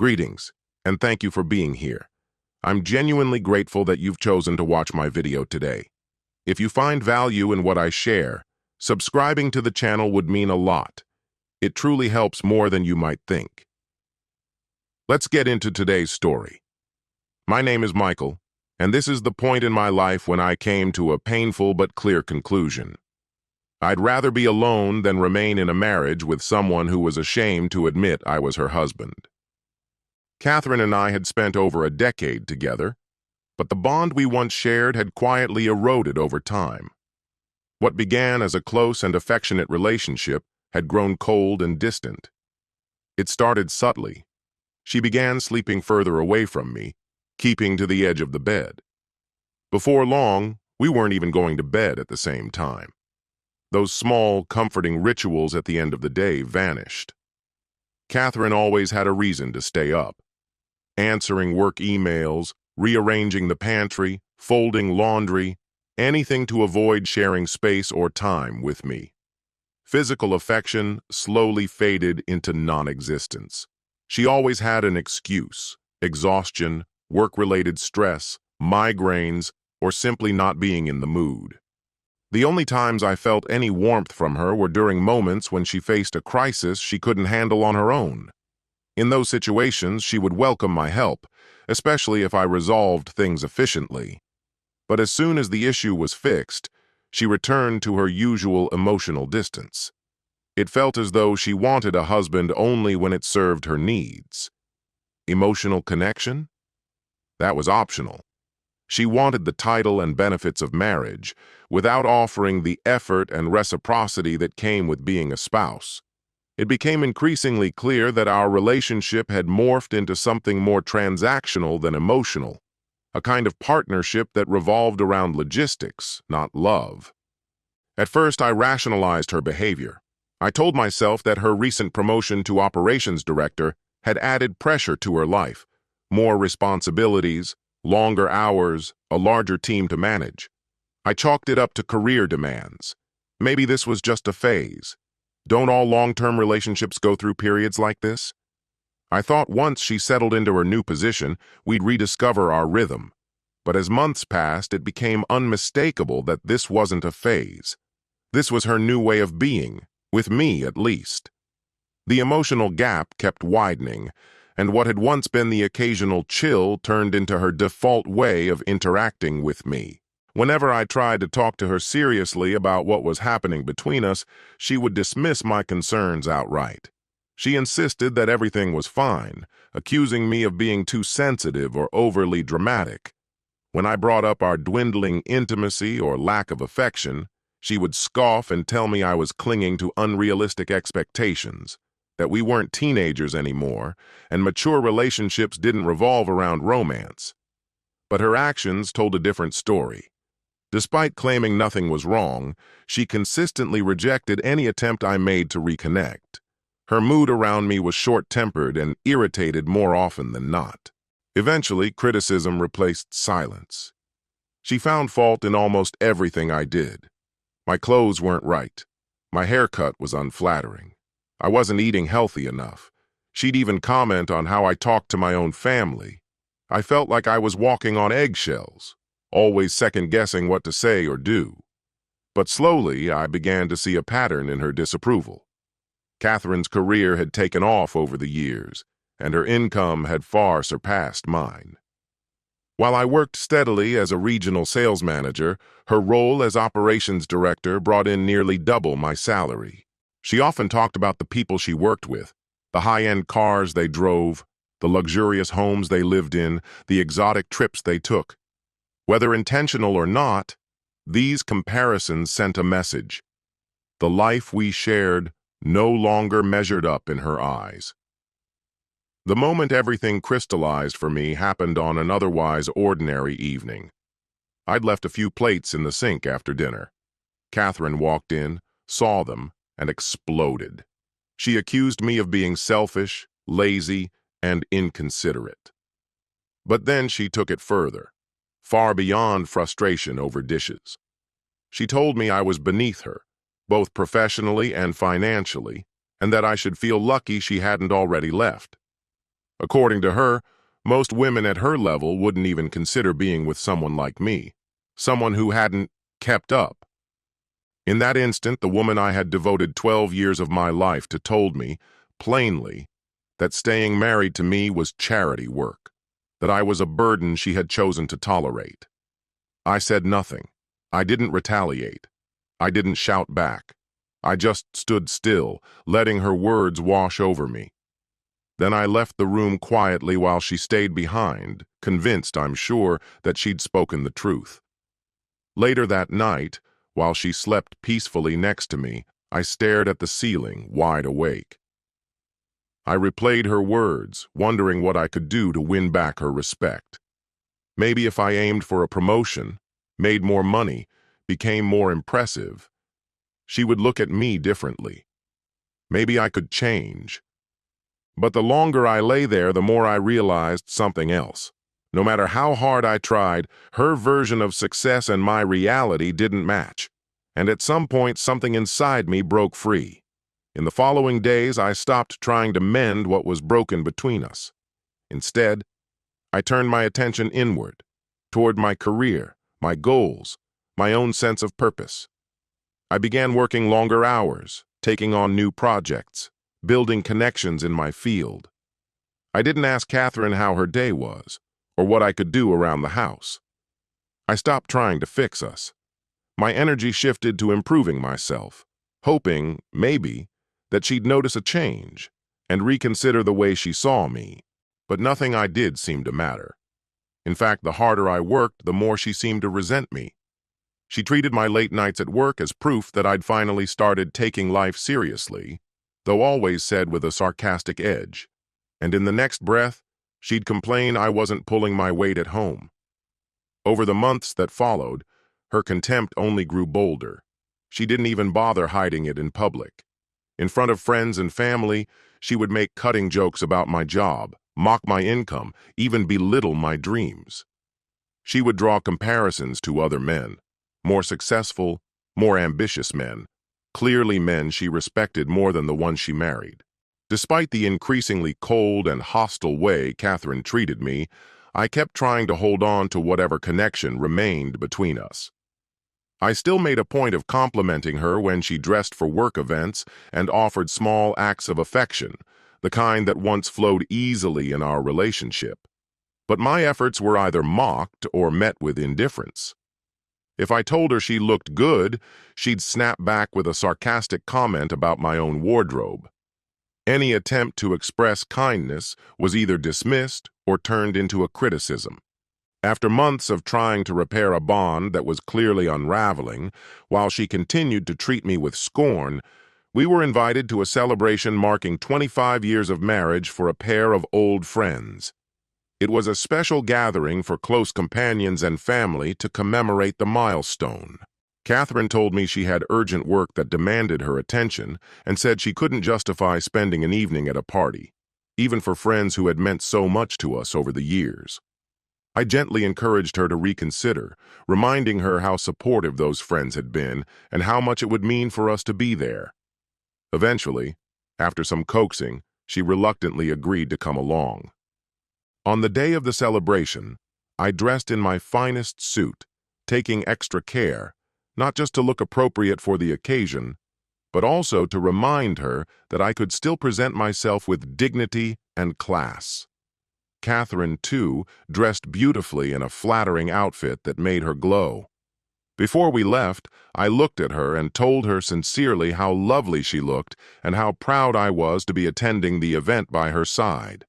Greetings, and thank you for being here. I'm genuinely grateful that you've chosen to watch my video today. If you find value in what I share, subscribing to the channel would mean a lot. It truly helps more than you might think. Let's get into today's story. My name is Michael, and this is the point in my life when I came to a painful but clear conclusion. I'd rather be alone than remain in a marriage with someone who was ashamed to admit I was her husband. Catherine and I had spent over a decade together, but the bond we once shared had quietly eroded over time. What began as a close and affectionate relationship had grown cold and distant. It started subtly. She began sleeping further away from me, keeping to the edge of the bed. Before long, we weren't even going to bed at the same time. Those small, comforting rituals at the end of the day vanished. Catherine always had a reason to stay up. Answering work emails, rearranging the pantry, folding laundry, anything to avoid sharing space or time with me. Physical affection slowly faded into non-existence. She always had an excuse: exhaustion, work-related stress, migraines, or simply not being in the mood. The only times I felt any warmth from her were during moments when she faced a crisis she couldn't handle on her own. In those situations, she would welcome my help, especially if I resolved things efficiently. But as soon as the issue was fixed, she returned to her usual emotional distance. It felt as though she wanted a husband only when it served her needs. Emotional connection? That was optional. She wanted the title and benefits of marriage, without offering the effort and reciprocity that came with being a spouse. It became increasingly clear that our relationship had morphed into something more transactional than emotional, a kind of partnership that revolved around logistics, not love. At first, I rationalized her behavior. I told myself that her recent promotion to operations director had added pressure to her life, more responsibilities, longer hours, a larger team to manage. I chalked it up to career demands. Maybe this was just a phase. Don't all long-term relationships go through periods like this? I thought once she settled into her new position, we'd rediscover our rhythm. But as months passed, it became unmistakable that this wasn't a phase. This was her new way of being, with me at least. The emotional gap kept widening, and what had once been the occasional chill turned into her default way of interacting with me. Whenever I tried to talk to her seriously about what was happening between us, she would dismiss my concerns outright. She insisted that everything was fine, accusing me of being too sensitive or overly dramatic. When I brought up our dwindling intimacy or lack of affection, she would scoff and tell me I was clinging to unrealistic expectations, that we weren't teenagers anymore, and mature relationships didn't revolve around romance. But her actions told a different story. Despite claiming nothing was wrong, she consistently rejected any attempt I made to reconnect. Her mood around me was short-tempered and irritated more often than not. Eventually, criticism replaced silence. She found fault in almost everything I did. My clothes weren't right. My haircut was unflattering. I wasn't eating healthy enough. She'd even comment on how I talked to my own family. I felt like I was walking on eggshells, always second-guessing what to say or do. But slowly, I began to see a pattern in her disapproval. Catherine's career had taken off over the years, and her income had far surpassed mine. While I worked steadily as a regional sales manager, her role as operations director brought in nearly double my salary. She often talked about the people she worked with, the high-end cars they drove, the luxurious homes they lived in, the exotic trips they took. Whether intentional or not, these comparisons sent a message. The life we shared no longer measured up in her eyes. The moment everything crystallized for me happened on an otherwise ordinary evening. I'd left a few plates in the sink after dinner. Catherine walked in, saw them, and exploded. She accused me of being selfish, lazy, and inconsiderate. But then she took it further, far beyond frustration over dishes. She told me I was beneath her, both professionally and financially, and that I should feel lucky she hadn't already left. According to her, most women at her level wouldn't even consider being with someone like me, someone who hadn't kept up. In that instant, the woman I had devoted 12 years of my life to told me, plainly, that staying married to me was charity work, that I was a burden she had chosen to tolerate. I said nothing. I didn't retaliate. I didn't shout back. I just stood still, letting her words wash over me. Then I left the room quietly while she stayed behind, convinced, I'm sure, that she'd spoken the truth. Later that night, while she slept peacefully next to me, I stared at the ceiling, wide awake. I replayed her words, wondering what I could do to win back her respect. Maybe if I aimed for a promotion, made more money, became more impressive, she would look at me differently. Maybe I could change. But the longer I lay there, the more I realized something else. No matter how hard I tried, her version of success and my reality didn't match. And at some point, something inside me broke free. In the following days, I stopped trying to mend what was broken between us. Instead, I turned my attention inward, toward my career, my goals, my own sense of purpose. I began working longer hours, taking on new projects, building connections in my field. I didn't ask Catherine how her day was, or what I could do around the house. I stopped trying to fix us. My energy shifted to improving myself, hoping, maybe, that she'd notice a change and reconsider the way she saw me. But nothing I did seemed to matter. In fact, the harder I worked, the more she seemed to resent me. She treated my late nights at work as proof that I'd finally started taking life seriously, though always said with a sarcastic edge. And in the next breath, she'd complain I wasn't pulling my weight at home. Over the months that followed, her contempt only grew bolder. She didn't even bother hiding it in public. In front of friends and family, she would make cutting jokes about my job, mock my income, even belittle my dreams. She would draw comparisons to other men, more successful, more ambitious men, clearly men she respected more than the ones she married. Despite the increasingly cold and hostile way Catherine treated me, I kept trying to hold on to whatever connection remained between us. I still made a point of complimenting her when she dressed for work events and offered small acts of affection, the kind that once flowed easily in our relationship. But my efforts were either mocked or met with indifference. If I told her she looked good, she'd snap back with a sarcastic comment about my own wardrobe. Any attempt to express kindness was either dismissed or turned into a criticism. After months of trying to repair a bond that was clearly unraveling, while she continued to treat me with scorn, we were invited to a celebration marking 25 years of marriage for a pair of old friends. It was a special gathering for close companions and family to commemorate the milestone. Catherine told me she had urgent work that demanded her attention and said she couldn't justify spending an evening at a party, even for friends who had meant so much to us over the years. I gently encouraged her to reconsider, reminding her how supportive those friends had been and how much it would mean for us to be there. Eventually, after some coaxing, she reluctantly agreed to come along. On the day of the celebration, I dressed in my finest suit, taking extra care, not just to look appropriate for the occasion, but also to remind her that I could still present myself with dignity and class. Catherine, too, dressed beautifully in a flattering outfit that made her glow. Before we left, I looked at her and told her sincerely how lovely she looked and how proud I was to be attending the event by her side.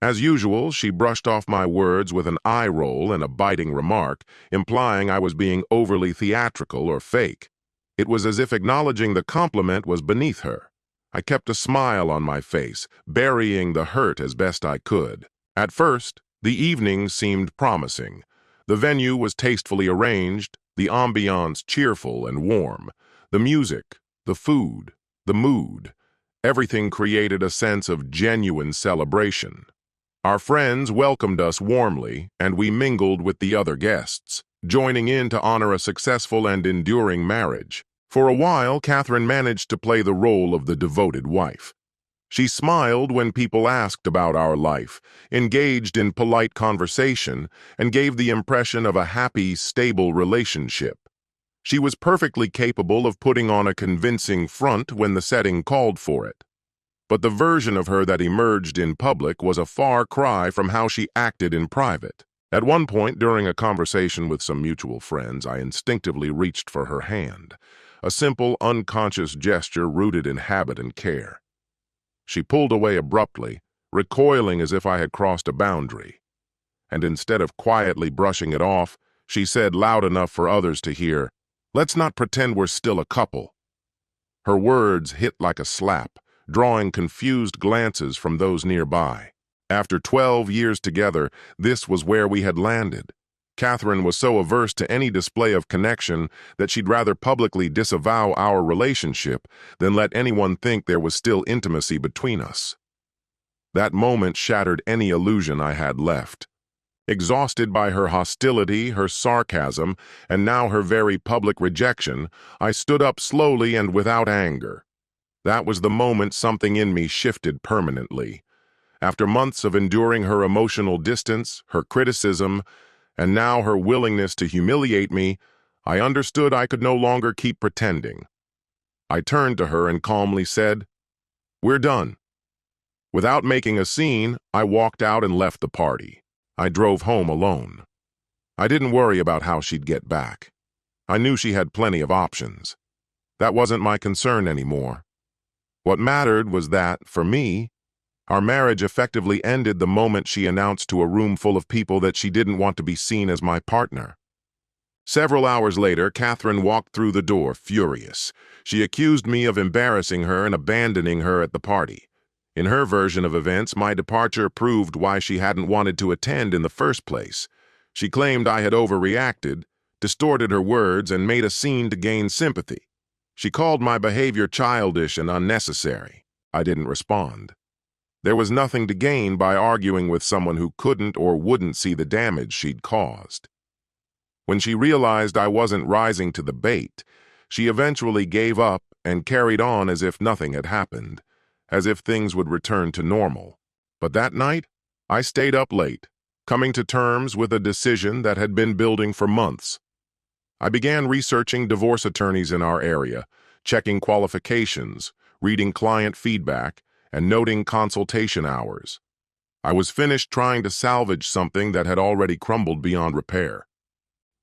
As usual, she brushed off my words with an eye roll and a biting remark, implying I was being overly theatrical or fake. It was as if acknowledging the compliment was beneath her. I kept a smile on my face, burying the hurt as best I could. At first, the evening seemed promising. The venue was tastefully arranged, the ambiance cheerful and warm. The music, the food, the mood, everything created a sense of genuine celebration. Our friends welcomed us warmly, and we mingled with the other guests, joining in to honor a successful and enduring marriage. For a while, Catherine managed to play the role of the devoted wife. She smiled when people asked about our life, engaged in polite conversation, and gave the impression of a happy, stable relationship. She was perfectly capable of putting on a convincing front when the setting called for it. But the version of her that emerged in public was a far cry from how she acted in private. At one point during a conversation with some mutual friends, I instinctively reached for her hand, a simple, unconscious gesture rooted in habit and care. She pulled away abruptly, recoiling as if I had crossed a boundary. And instead of quietly brushing it off, she said loud enough for others to hear, "Let's not pretend we're still a couple." Her words hit like a slap, drawing confused glances from those nearby. After 12 years together, this was where we had landed. Catherine was so averse to any display of connection that she'd rather publicly disavow our relationship than let anyone think there was still intimacy between us. That moment shattered any illusion I had left. Exhausted by her hostility, her sarcasm, and now her very public rejection, I stood up slowly and without anger. That was the moment something in me shifted permanently. After months of enduring her emotional distance, her criticism, and now her willingness to humiliate me, I understood I could no longer keep pretending. I turned to her and calmly said, "We're done." Without making a scene, I walked out and left the party. I drove home alone. I didn't worry about how she'd get back. I knew she had plenty of options. That wasn't my concern anymore. What mattered was that, for me, our marriage effectively ended the moment she announced to a room full of people that she didn't want to be seen as my partner. Several hours later, Catherine walked through the door, furious. She accused me of embarrassing her and abandoning her at the party. In her version of events, my departure proved why she hadn't wanted to attend in the first place. She claimed I had overreacted, distorted her words, and made a scene to gain sympathy. She called my behavior childish and unnecessary. I didn't respond. There was nothing to gain by arguing with someone who couldn't or wouldn't see the damage she'd caused. When she realized I wasn't rising to the bait, she eventually gave up and carried on as if nothing had happened, as if things would return to normal. But that night, I stayed up late, coming to terms with a decision that had been building for months. I began researching divorce attorneys in our area, checking qualifications, reading client feedback, and noting consultation hours. I was finished trying to salvage something that had already crumbled beyond repair.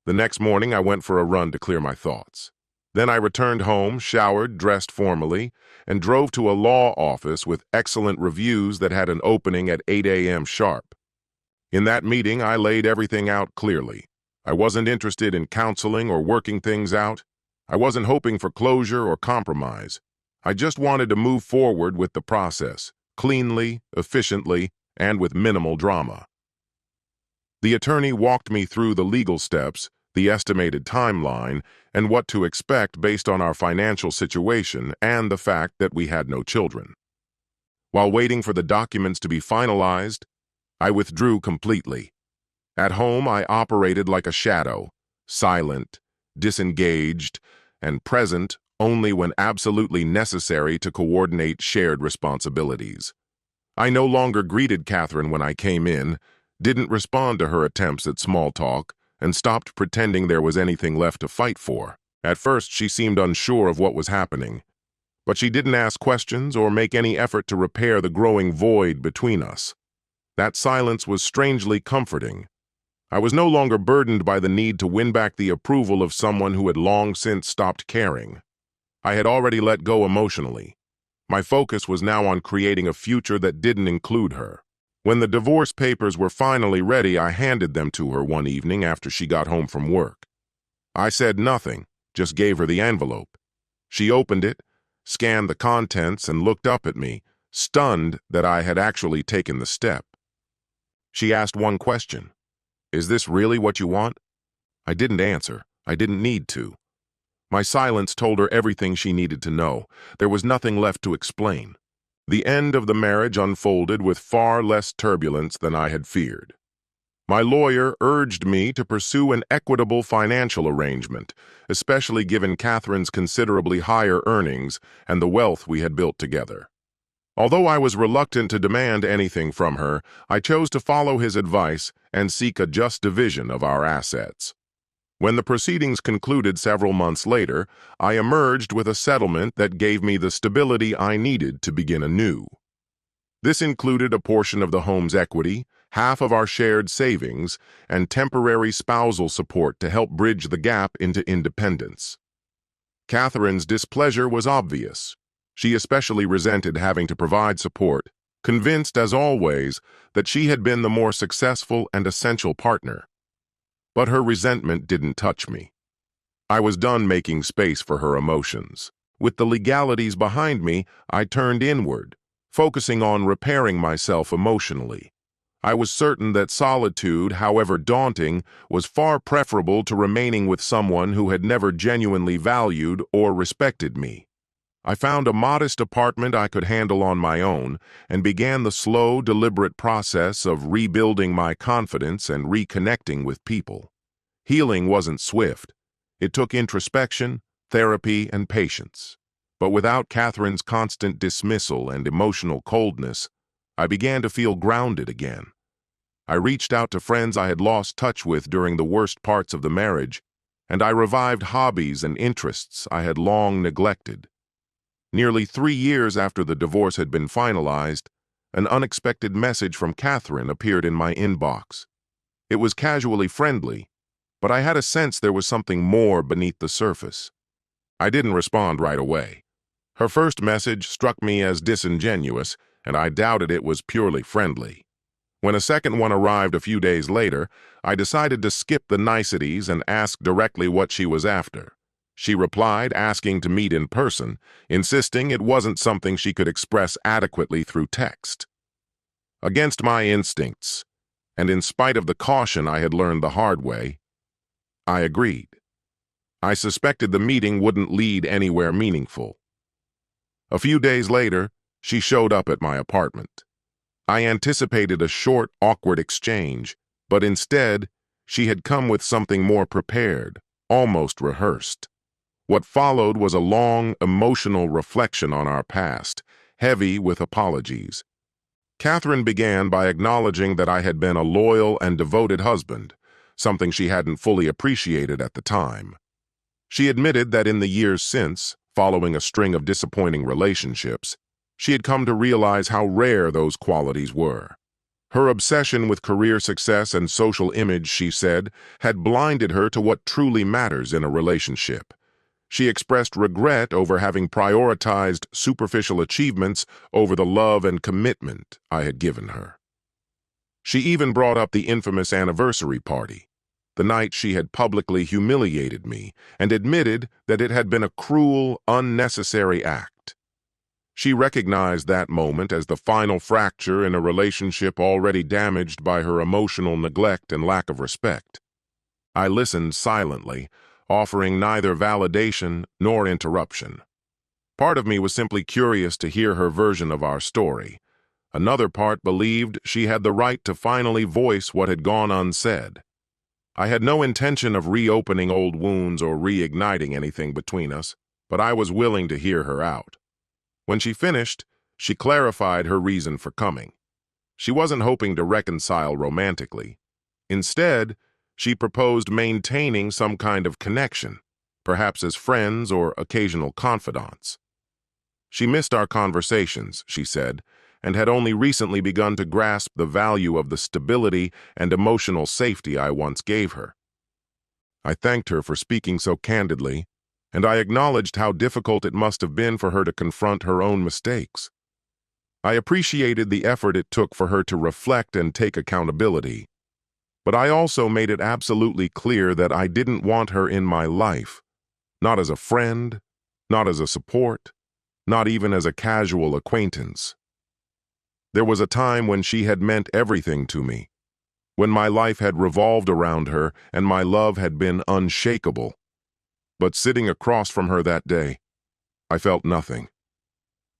The next morning, I went for a run to clear my thoughts. Then I returned home, showered, dressed formally, and drove to a law office with excellent reviews that had an opening at 8 a.m. sharp. In that meeting, I laid everything out clearly. I wasn't interested in counseling or working things out. I wasn't hoping for closure or compromise. I just wanted to move forward with the process, cleanly, efficiently, and with minimal drama. The attorney walked me through the legal steps, the estimated timeline, and what to expect based on our financial situation and the fact that we had no children. While waiting for the documents to be finalized, I withdrew completely. At home, I operated like a shadow, silent, disengaged, and present only when absolutely necessary to coordinate shared responsibilities. I no longer greeted Catherine when I came in, didn't respond to her attempts at small talk, and stopped pretending there was anything left to fight for. At first, she seemed unsure of what was happening, but she didn't ask questions or make any effort to repair the growing void between us. That silence was strangely comforting. I was no longer burdened by the need to win back the approval of someone who had long since stopped caring. I had already let go emotionally. My focus was now on creating a future that didn't include her. When the divorce papers were finally ready, I handed them to her one evening after she got home from work. I said nothing, just gave her the envelope. She opened it, scanned the contents, and looked up at me, stunned that I had actually taken the step. She asked one question. "Is this really what you want?" I didn't answer. I didn't need to. My silence told her everything she needed to know. There was nothing left to explain. The end of the marriage unfolded with far less turbulence than I had feared. My lawyer urged me to pursue an equitable financial arrangement, especially given Catherine's considerably higher earnings and the wealth we had built together. Although I was reluctant to demand anything from her, I chose to follow his advice and seek a just division of our assets. When the proceedings concluded several months later, I emerged with a settlement that gave me the stability I needed to begin anew. This included a portion of the home's equity, half of our shared savings, and temporary spousal support to help bridge the gap into independence. Catherine's displeasure was obvious. She especially resented having to provide support, convinced, as always, that she had been the more successful and essential partner. But her resentment didn't touch me. I was done making space for her emotions. With the legalities behind me, I turned inward, focusing on repairing myself emotionally. I was certain that solitude, however daunting, was far preferable to remaining with someone who had never genuinely valued or respected me. I found a modest apartment I could handle on my own and began the slow, deliberate process of rebuilding my confidence and reconnecting with people. Healing wasn't swift. It took introspection, therapy, and patience. But without Catherine's constant dismissal and emotional coldness, I began to feel grounded again. I reached out to friends I had lost touch with during the worst parts of the marriage, and I revived hobbies and interests I had long neglected. Nearly 3 years after the divorce had been finalized, an unexpected message from Catherine appeared in my inbox. It was casually friendly, but I had a sense there was something more beneath the surface. I didn't respond right away. Her first message struck me as disingenuous, and I doubted it was purely friendly. When a second one arrived a few days later, I decided to skip the niceties and ask directly what she was after. She replied, asking to meet in person, insisting it wasn't something she could express adequately through text. Against my instincts, and in spite of the caution I had learned the hard way, I agreed. I suspected the meeting wouldn't lead anywhere meaningful. A few days later, she showed up at my apartment. I anticipated a short, awkward exchange, but instead, she had come with something more prepared, almost rehearsed. What followed was a long, emotional reflection on our past, heavy with apologies. Catherine began by acknowledging that I had been a loyal and devoted husband, something she hadn't fully appreciated at the time. She admitted that in the years since, following a string of disappointing relationships, she had come to realize how rare those qualities were. Her obsession with career success and social image, she said, had blinded her to what truly matters in a relationship. She expressed regret over having prioritized superficial achievements over the love and commitment I had given her. She even brought up the infamous anniversary party, the night she had publicly humiliated me, and admitted that it had been a cruel, unnecessary act. She recognized that moment as the final fracture in a relationship already damaged by her emotional neglect and lack of respect. I listened silently, offering neither validation nor interruption. Part of me was simply curious to hear her version of our story. Another part believed she had the right to finally voice what had gone unsaid. I had no intention of reopening old wounds or reigniting anything between us, but I was willing to hear her out. When she finished, she clarified her reason for coming. She wasn't hoping to reconcile romantically. Instead, she proposed maintaining some kind of connection, perhaps as friends or occasional confidants. She missed our conversations, she said, and had only recently begun to grasp the value of the stability and emotional safety I once gave her. I thanked her for speaking so candidly, and I acknowledged how difficult it must have been for her to confront her own mistakes. I appreciated the effort it took for her to reflect and take accountability, but I also made it absolutely clear that I didn't want her in my life, not as a friend, not as a support, not even as a casual acquaintance. There was a time when she had meant everything to me, when my life had revolved around her and my love had been unshakable. But sitting across from her that day, I felt nothing.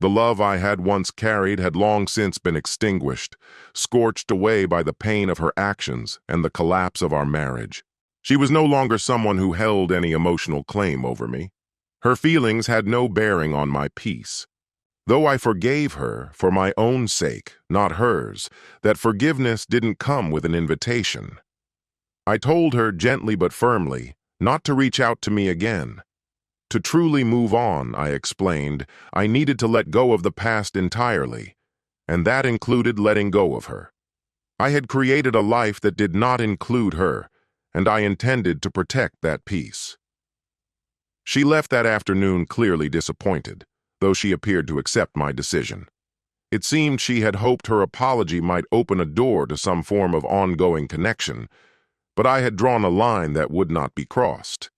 The love I had once carried had long since been extinguished, scorched away by the pain of her actions and the collapse of our marriage. She was no longer someone who held any emotional claim over me. Her feelings had no bearing on my peace. Though I forgave her for my own sake, not hers, that forgiveness didn't come with an invitation. I told her gently but firmly not to reach out to me again. To truly move on, I explained, I needed to let go of the past entirely, and that included letting go of her. I had created a life that did not include her, and I intended to protect that peace. She left that afternoon clearly disappointed, though she appeared to accept my decision. It seemed she had hoped her apology might open a door to some form of ongoing connection, but I had drawn a line that would not be crossed.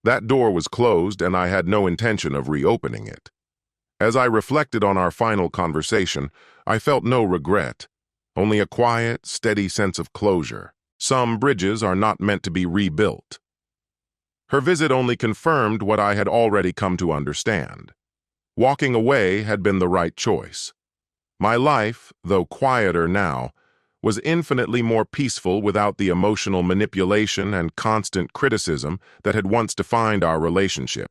That door was closed, and I had no intention of reopening it. As I reflected on our final conversation, I felt no regret, only a quiet, steady sense of closure. Some bridges are not meant to be rebuilt. Her visit only confirmed what I had already come to understand. Walking away had been the right choice. My life, though quieter now, was infinitely more peaceful without the emotional manipulation and constant criticism that had once defined our relationship.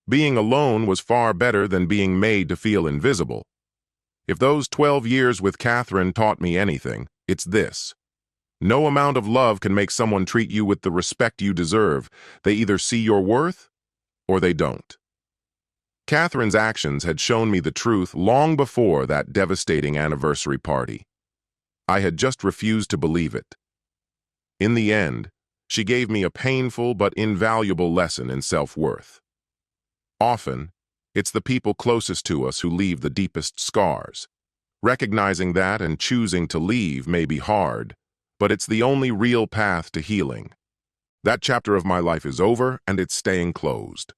Being alone was far better than being made to feel invisible. If those 12 years with Catherine taught me anything, it's this. No amount of love can make someone treat you with the respect you deserve. They either see your worth or they don't. Catherine's actions had shown me the truth long before that devastating anniversary party. I had just refused to believe it. In the end, she gave me a painful but invaluable lesson in self-worth. Often, it's the people closest to us who leave the deepest scars. Recognizing that and choosing to leave may be hard, but it's the only real path to healing. That chapter of my life is over, and it's staying closed.